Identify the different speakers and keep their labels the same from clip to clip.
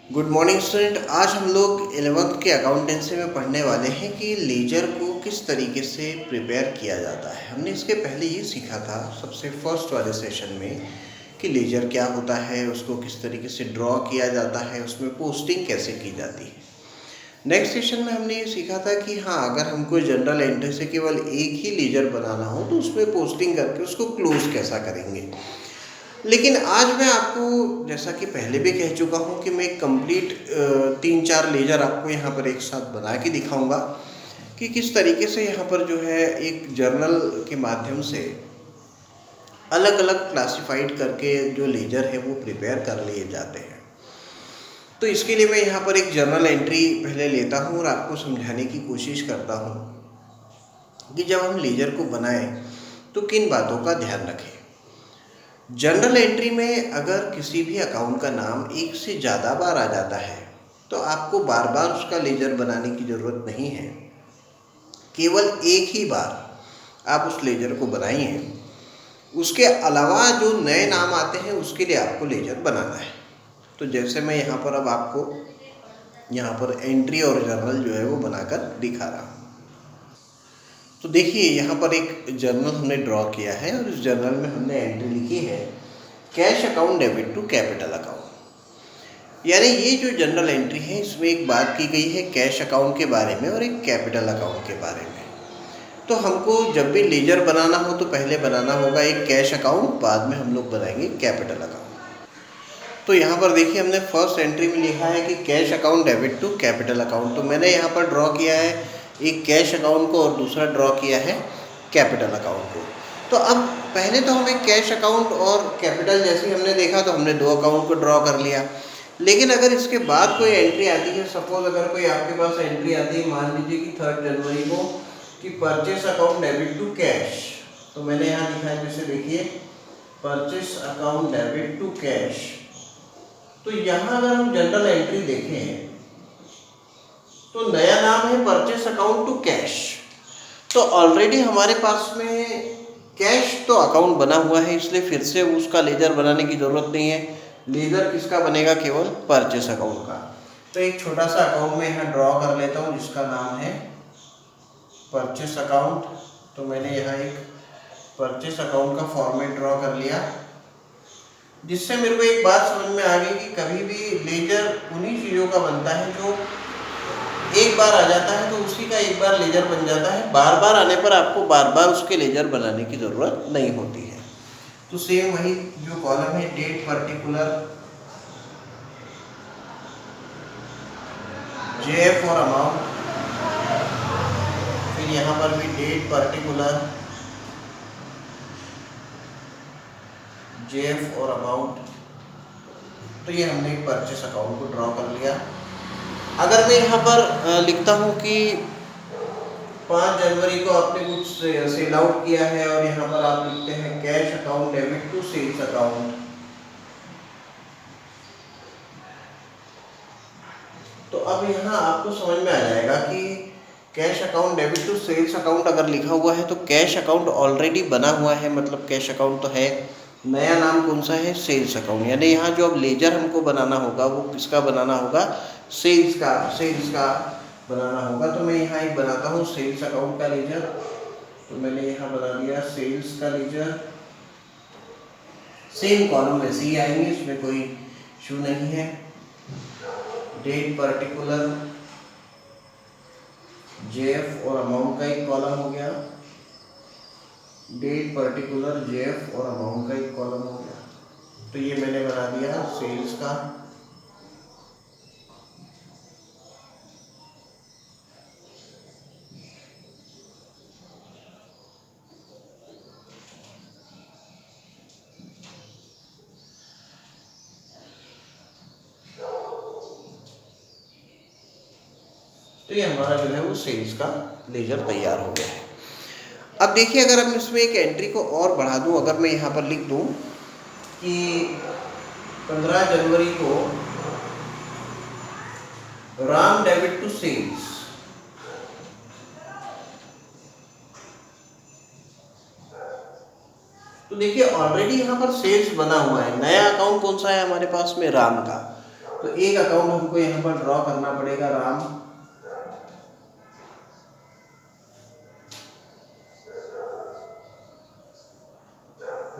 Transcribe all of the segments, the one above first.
Speaker 1: Good morning student. आज हम लोग 11th के अकाउंटेंसी में पढ़ने वाले हैं कि लेजर को किस तरीके से प्रिपेयर किया जाता है। हमने इसके पहले ये सीखा था सबसे फर्स्ट वाले सेशन में कि लेजर क्या होता है, उसको किस तरीके से ड्रॉ किया जाता है, उसमें पोस्टिंग कैसे की जाती है। नेक्स्ट सेशन में हमने ये सीखा था कि हाँ, अगर हमको जनरल एंट्री से केवल एक ही लेजर बनाना हो तो उसमें पोस्टिंग करके उसको क्लोज कैसा करेंगे। लेकिन आज मैं आपको, जैसा कि पहले भी कह चुका हूँ, कि मैं कंप्लीट 3-4 लेजर आपको यहाँ पर एक साथ बना के दिखाऊंगा कि किस तरीके से यहाँ पर जो है एक जर्नल के माध्यम से अलग अलग क्लासिफाइड करके जो लेजर है वो प्रिपेयर कर लिए जाते हैं। तो इसके लिए मैं यहाँ पर एक जर्नल एंट्री पहले लेता हूँ और आपको समझाने की कोशिश करता हूँ कि जब हम लेजर को बनाएं तो किन बातों का ध्यान रखें। जनरल एंट्री में अगर किसी भी अकाउंट का नाम एक से ज़्यादा बार आ जाता है तो आपको बार बार उसका लेजर बनाने की ज़रूरत नहीं है। केवल एक ही बार आप उस लेजर को बनाइए। उसके अलावा जो नए नाम आते हैं उसके लिए आपको लेजर बनाना है। तो जैसे मैं यहाँ पर अब आपको यहाँ पर एंट्री और जर्नल जो है वो बनाकर दिखा रहा हूँ। तो देखिए, यहाँ पर एक जर्नल हमने ड्रॉ किया है और इस जर्नल में हमने एंट्री लिखी है cash account debit to capital account. यानी ये जो जनरल एंट्री है इसमें एक बात की गई है कैश अकाउंट के बारे में और एक कैपिटल अकाउंट के बारे में। तो हमको जब भी लेजर बनाना हो तो पहले बनाना होगा एक कैश अकाउंट, बाद में हम लोग बनाएंगे कैपिटल अकाउंट। तो यहाँ पर देखिए, हमने फर्स्ट एंट्री में लिखा है कि cash account debit to capital account. तो मैंने यहाँ पर ड्रॉ किया है एक कैश अकाउंट को और दूसरा ड्रॉ किया है कैपिटल अकाउंट को। तो अब पहले तो हमें कैश अकाउंट और कैपिटल जैसे हमने देखा तो हमने दो अकाउंट को ड्रॉ कर लिया। लेकिन अगर इसके बाद कोई एंट्री आती है, सपोज अगर कोई आपके पास एंट्री आती है, मान लीजिए कि 3 जनवरी को, कि purchase account debit to cash, तो मैंने यहाँ लिखा है, जैसे देखिए purchase account debit to cash. तो यहाँ अगर हम जनरल एंट्री देखें तो नया नाम है परचेस अकाउंट टू कैश। तो ऑलरेडी हमारे पास में कैश तो अकाउंट बना हुआ है, इसलिए फिर से उसका लेजर बनाने की ज़रूरत नहीं है। लेजर किसका बनेगा? केवल परचेस अकाउंट का। तो एक छोटा सा अकाउंट में यहाँ ड्रॉ कर लेता हूँ जिसका नाम है परचेस अकाउंट। तो मैंने यहाँ एक परचेस अकाउंट का फॉर्मेट ड्रॉ कर लिया, जिससे मेरे को एक बात समझ में आ गई कि कभी भी लेजर उन्हीं चीज़ों का बनता है जो एक बार आ जाता है तो उसी का एक बार लेजर बन जाता है। बार बार आने पर आपको बार बार उसके लेजर बनाने की ज़रूरत नहीं होती है। तो सेम वही जो कॉलम है डेट पर्टिकुलर जेएफ और अमाउंट, फिर यहाँ पर भी डेट पर्टिकुलर जेएफ और अमाउंट। तो ये हमने एक परचेस अकाउंट को ड्रॉ कर लिया। अगर मैं यहाँ पर लिखता हूँ कि 5 जनवरी को आपने कुछ सेल आउट किया है और यहाँ पर आप लिखते हैं cash account debit to sales account, तो अब यहाँ आपको समझ में आ जाएगा कि cash account debit to sales account अगर लिखा हुआ है तो कैश अकाउंट ऑलरेडी बना हुआ है, मतलब कैश अकाउंट तो है। नया नाम कौन सा है? Sales account. यानी यहाँ जो अब लेजर हमको बनाना होगा वो किसका बनाना होगा? सेल्स का बनाना होगा। तो मैं यहाँ एक बनाता हूँ सेल्स अकाउंट का लेजर। तो मैंने यहाँ बना दिया सेल्स का लेजर। सेम कॉलम वैसे ही आएंगे, इसमें कोई इशू नहीं है। डेट पर्टिकुलर जेएफ और अमाउंट का एक कॉलम हो गया, डेट पर्टिकुलर जेएफ और अमाउंट का एक कॉलम हो गया। तो ये मैंने बना दिया सेल्स का। तो ये हमारा जो है वो सेल्स का लेजर तैयार हो गया है। अब देखिए, अगर हम इसमें एक एंट्री को और बढ़ा दूं, अगर मैं यहाँ पर लिख दूं कि 15 जनवरी को राम डेबिट टू सेल्स, तो देखिए ऑलरेडी यहाँ पर सेल्स बना हुआ है। नया अकाउंट कौन सा है हमारे पास में? राम का। तो एक अकाउंट हमको यहाँ पर ड्रॉ करना पड़ेगा Ram,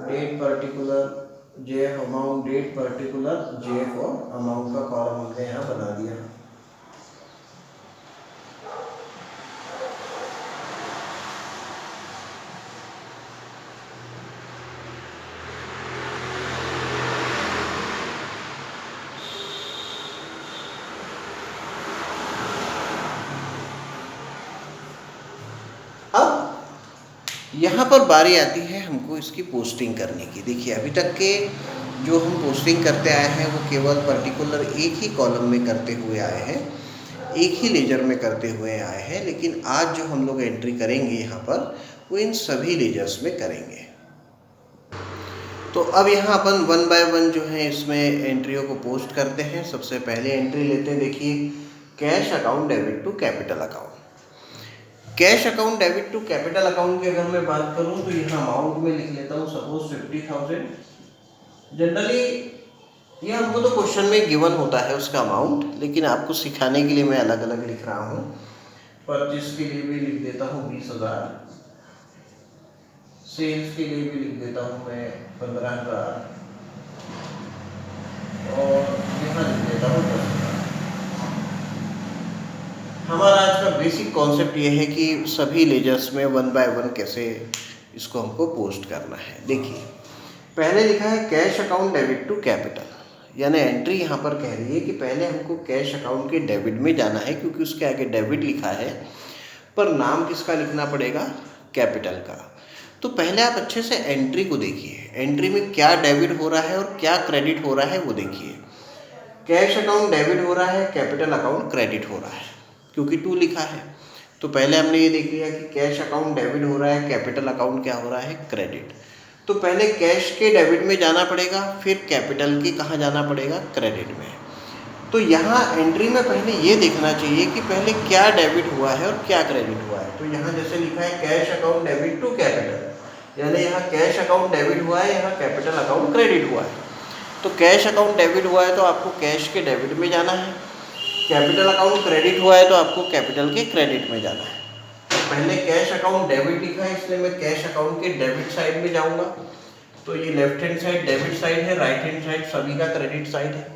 Speaker 1: date particular JF amount, date particular JF और अमाउंट का कॉलम हमने यहाँ बना दिया। अब यहाँ पर बारी आती है हमको इसकी पोस्टिंग करने की। देखिए अभी तक के जो हम पोस्टिंग करते आए हैं वो केवल पर्टिकुलर एक ही कॉलम में करते हुए आए हैं, एक ही लेजर में करते हुए आए हैं, लेकिन आज जो हम लोग एंट्री करेंगे यहाँ पर वो इन सभी लेजर्स में करेंगे। तो अब यहाँ अपन वन बाय वन जो है इसमें एंट्रियों को पोस्ट करते हैं। सबसे पहले एंट्री लेते हैं, देखिए cash account debit to capital account. Cash account debit to capital account की अगर मैं बात करूं तो यहाँ अमाउंट में लिख लेता हूँ सपोज 50,000। जनरली ये हमको तो क्वेश्चन में गिवन होता है उसका अमाउंट, लेकिन आपको सिखाने के लिए मैं अलग अलग लिख रहा हूँ। परचेस के लिए भी लिख देता हूँ 20,000, सेल्स के लिए भी लिख देता हूँ मैं 15,000 और यहाँ लिख देता हूँ 10,000। हमारा आज का बेसिक कॉन्सेप्ट ये है कि सभी लेजर्स में वन बाय वन कैसे इसको हमको पोस्ट करना है। देखिए पहले लिखा है cash account debit to capital, यानी एंट्री यहाँ पर कह रही है कि पहले हमको कैश अकाउंट के डेबिट में जाना है, क्योंकि उसके आगे डेबिट लिखा है पर नाम किसका लिखना पड़ेगा, कैपिटल का। तो पहले आप अच्छे से एंट्री को देखिए, एंट्री में क्या डेबिट हो रहा है और क्या क्रेडिट हो रहा है वो देखिए। कैश अकाउंट डेबिट हो रहा है, कैपिटल अकाउंट क्रेडिट हो रहा है, क्योंकि टू लिखा है। तो पहले हमने ये देख लिया कि कैश अकाउंट डेबिट हो रहा है, कैपिटल अकाउंट क्या हो रहा है, क्रेडिट। तो पहले कैश के डेबिट में जाना पड़ेगा, फिर कैपिटल के कहाँ जाना पड़ेगा, क्रेडिट में। तो यहाँ एंट्री में पहले ये देखना चाहिए कि पहले क्या डेबिट हुआ है और क्या क्रेडिट हुआ है। तो यहाँ जैसे लिखा है cash account debit to capital, यानी यहाँ कैश अकाउंट डेबिट हुआ है, यहाँ कैपिटल अकाउंट क्रेडिट हुआ है। तो कैश अकाउंट डेबिट हुआ है तो आपको कैश के डेबिट में जाना है, कैपिटल अकाउंट क्रेडिट हुआ है तो आपको कैपिटल के क्रेडिट में जाना है। तो पहले कैश अकाउंट डेबिट लिखा है इसलिए मैं कैश अकाउंट के डेबिट साइड में जाऊंगा। तो ये left hand side debit side है, राइट हैंड साइड सभी का क्रेडिट साइड है।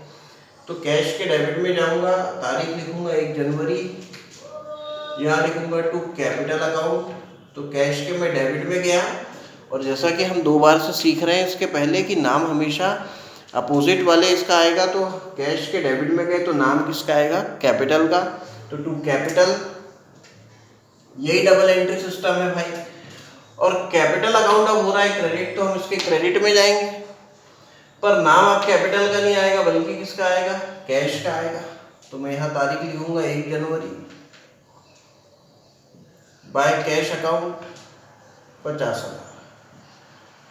Speaker 1: तो कैश के डेबिट में जाऊंगा, तारीख लिखूंगा 1 जनवरी, यहाँ लिखूंगा टू कैपिटल अकाउंट। तो कैश के मैं डेबिट में गया, और जैसा कि हम 2 बार से सीख रहे हैं इसके पहले कि नाम हमेशा अपोजिट वाले इसका आएगा। तो कैश के डेबिट में गए तो नाम किसका आएगा, कैपिटल का। तो टू कैपिटल, यही डबल एंट्री सिस्टम है भाई। और कैपिटल अकाउंट अब हो रहा है क्रेडिट, तो हम इसके क्रेडिट में जाएंगे, पर नाम अब कैपिटल का नहीं आएगा बल्कि किसका आएगा, कैश का आएगा। तो मैं यहाँ तारीख लिखूंगा 1 जनवरी, बाय कैश अकाउंट 50,000।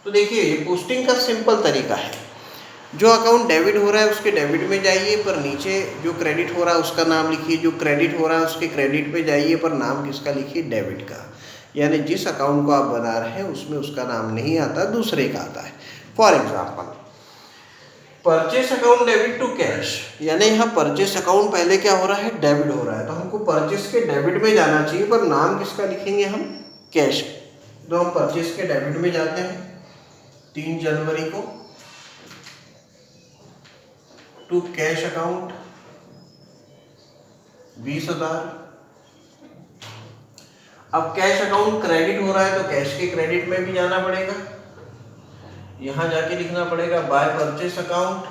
Speaker 1: तो देखिए ये पोस्टिंग का सिंपल तरीका है। जो अकाउंट डेबिट हो रहा है उसके डेबिट में जाइए, पर नीचे जो क्रेडिट हो रहा है उसका नाम लिखिए, जो क्रेडिट हो रहा है उसके क्रेडिट पे जाइए, पर नाम किसका लिखिए, डेबिट का। यानी जिस अकाउंट को आप बना रहे हैं उसमें उसका नाम नहीं आता, दूसरे का आता है। For example purchase account debit to cash, यानी यहाँ परचेस अकाउंट पहले क्या हो रहा है, डेबिट हो रहा है, तो हमको परचेस के डेबिट में जाना चाहिए, पर नाम किसका लिखेंगे हम, कैश। तो हम परचेस के डेबिट में जाते हैं 3 जनवरी को, टू कैश अकाउंट 20,000। अब कैश अकाउंट क्रेडिट हो रहा है तो कैश के क्रेडिट में भी जाना पड़ेगा, यहां जाके लिखना पड़ेगा बाय परचेस अकाउंट,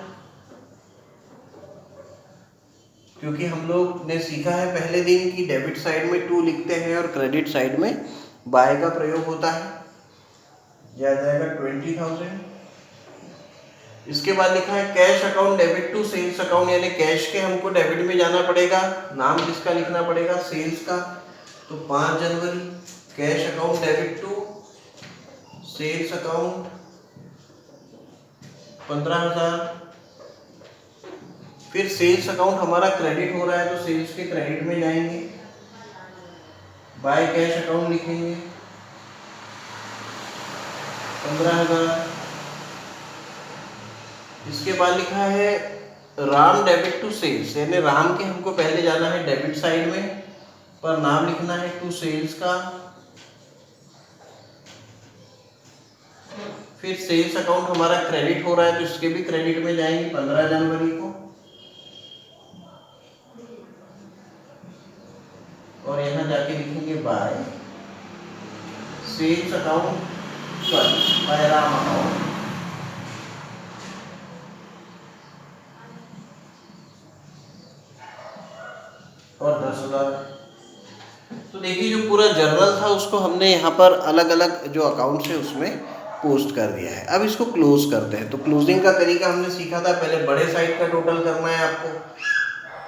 Speaker 1: क्योंकि हम लोग ने सीखा है पहले दिन की डेबिट साइड में टू लिखते हैं और क्रेडिट साइड में बाय का प्रयोग होता है। यह आ जाएगा 20,000। इसके बाद लिखा है cash account debit to sales account, यानी कैश के हमको डेबिट में जाना पड़ेगा, नाम किसका लिखना पड़ेगा, सेल्स का। तो 5 जनवरी cash account debit to sales account 15,000। फिर सेल्स अकाउंट हमारा क्रेडिट हो रहा है तो सेल्स के क्रेडिट में जाएंगे, बाय कैश अकाउंट लिखेंगे 15,000। इसके बाद लिखा है राम डेबिट टू सेल्स, यानी राम के हमको पहले जाना है डेबिट साइड में, पर नाम लिखना है टू सेल्स का। फिर सेल्स अकाउंट हमारा क्रेडिट हो रहा है तो इसके भी क्रेडिट में जाएंगे 15 जनवरी को, और यहाँ जाके लिखेंगे by sales account by Ram account. और 10,000। तो देखिए जो पूरा जर्नल था उसको हमने यहाँ पर अलग अलग जो अकाउंट्स है उसमें पोस्ट कर दिया है। अब इसको क्लोज करते हैं। तो क्लोजिंग का तरीका हमने सीखा था, पहले बड़े साइड का टोटल करना है आपको।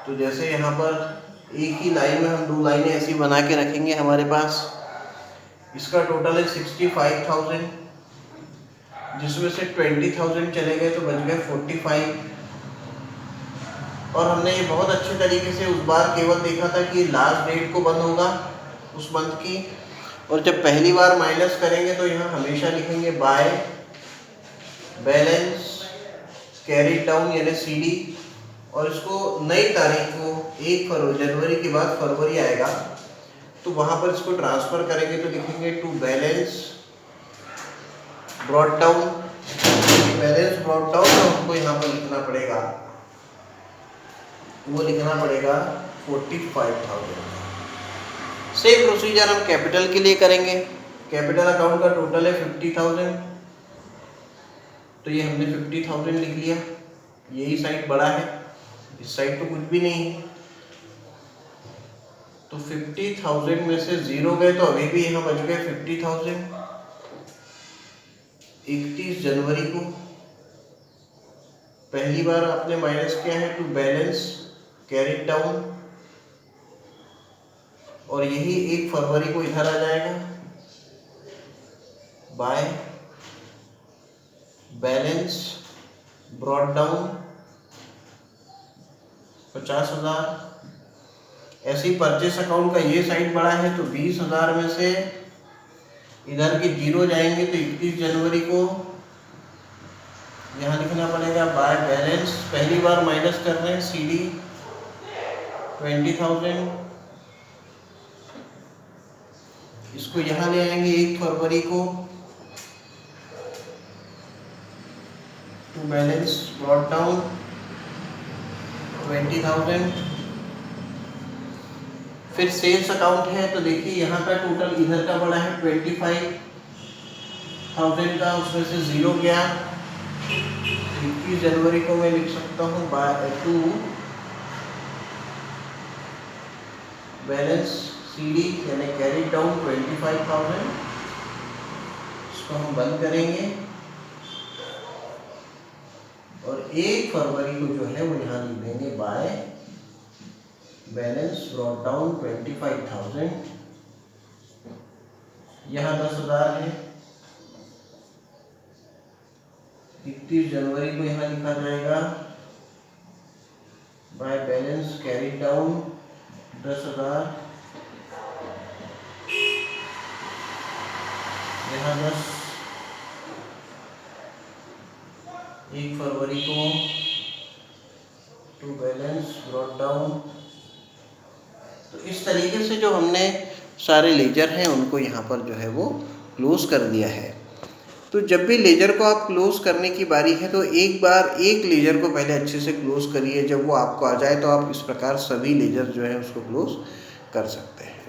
Speaker 1: तो जैसे यहाँ पर एक ही लाइन में हम 2 लाइनें ऐसी बना के रखेंगे हमारे पास। इसका टोटल है 65,000, जिसमें से 20,000 चले गए तो बच गए 45। और हमने ये बहुत अच्छे तरीके से उस बार केवल देखा था कि लास्ट डेट को बंद होगा उस मंथ की, और जब पहली बार माइनस करेंगे तो यहाँ हमेशा लिखेंगे बाय बैलेंस कैरिड डाउन यानी CD, और इसको नई तारीख को 1 जनवरी के बाद फरवरी आएगा तो वहाँ पर इसको ट्रांसफ़र करेंगे तो लिखेंगे to balance brought down. Balance brought down तो हमको यहाँ पर लिखना पड़ेगा, वो लिखना पड़ेगा 45,000। सेम प्रोसीजर हम कैपिटल के लिए करेंगे। कैपिटल अकाउंट का टोटल है 50,000, तो ये हमने 50,000 लिख लिया। यही साइड बड़ा है, इस साइड तो कुछ भी नहीं है। तो 50,000 में से 0 गए तो अभी भी यहाँ बच गए 50,000। 31 जनवरी को पहली बार आपने माइनस किया है टू बैलेंस कैरिड डाउन, और यही 1 फरवरी को इधर आ जाएगा बाय बैलेंस ब्रॉट डाउन 50,000। ऐसे ही परचेस अकाउंट का ये साइड बड़ा है तो 20,000 में से इधर के 0 जाएंगे तो 31 जनवरी को यहाँ लिखना पड़ेगा बाय बैलेंस, पहली बार माइनस कर रहे हैं CD 20,000। इसको यहाँ ले आएंगे 1 फरवरी को टू बैलेंस ब्रॉट डाउन 20,000। फिर सेल्स अकाउंट है तो देखिए यहाँ का टोटल इधर का बड़ा है 25,000 का, उसमें से 0 गया। 21 जनवरी को मैं लिख सकता हूँ बाय टू बैलेंस CD यानी कैरी डाउन 25,000। इसको हम बंद करेंगे और 1 फरवरी को जो है वो यहाँ लिख देंगे बाय बैलेंस ब्रॉट डाउन 25,000। यहाँ 10,000 है। 31 जनवरी को यहाँ लिखा जाएगा बाय बैलेंस कैरी डाउन 10,000। यहाँ 10। 1 फरवरी को टू बैलेंस ब्रॉट डाउन। तो इस तरीके से जो हमने सारे लेजर हैं उनको यहाँ पर जो है वो क्लोज कर दिया है। तो जब भी लेजर को आप क्लोज करने की बारी है तो एक बार एक लेजर को पहले अच्छे से क्लोज करिए। जब वो आपको आ जाए तो आप इस प्रकार सभी लेजर जो है उसको क्लोज कर सकते हैं।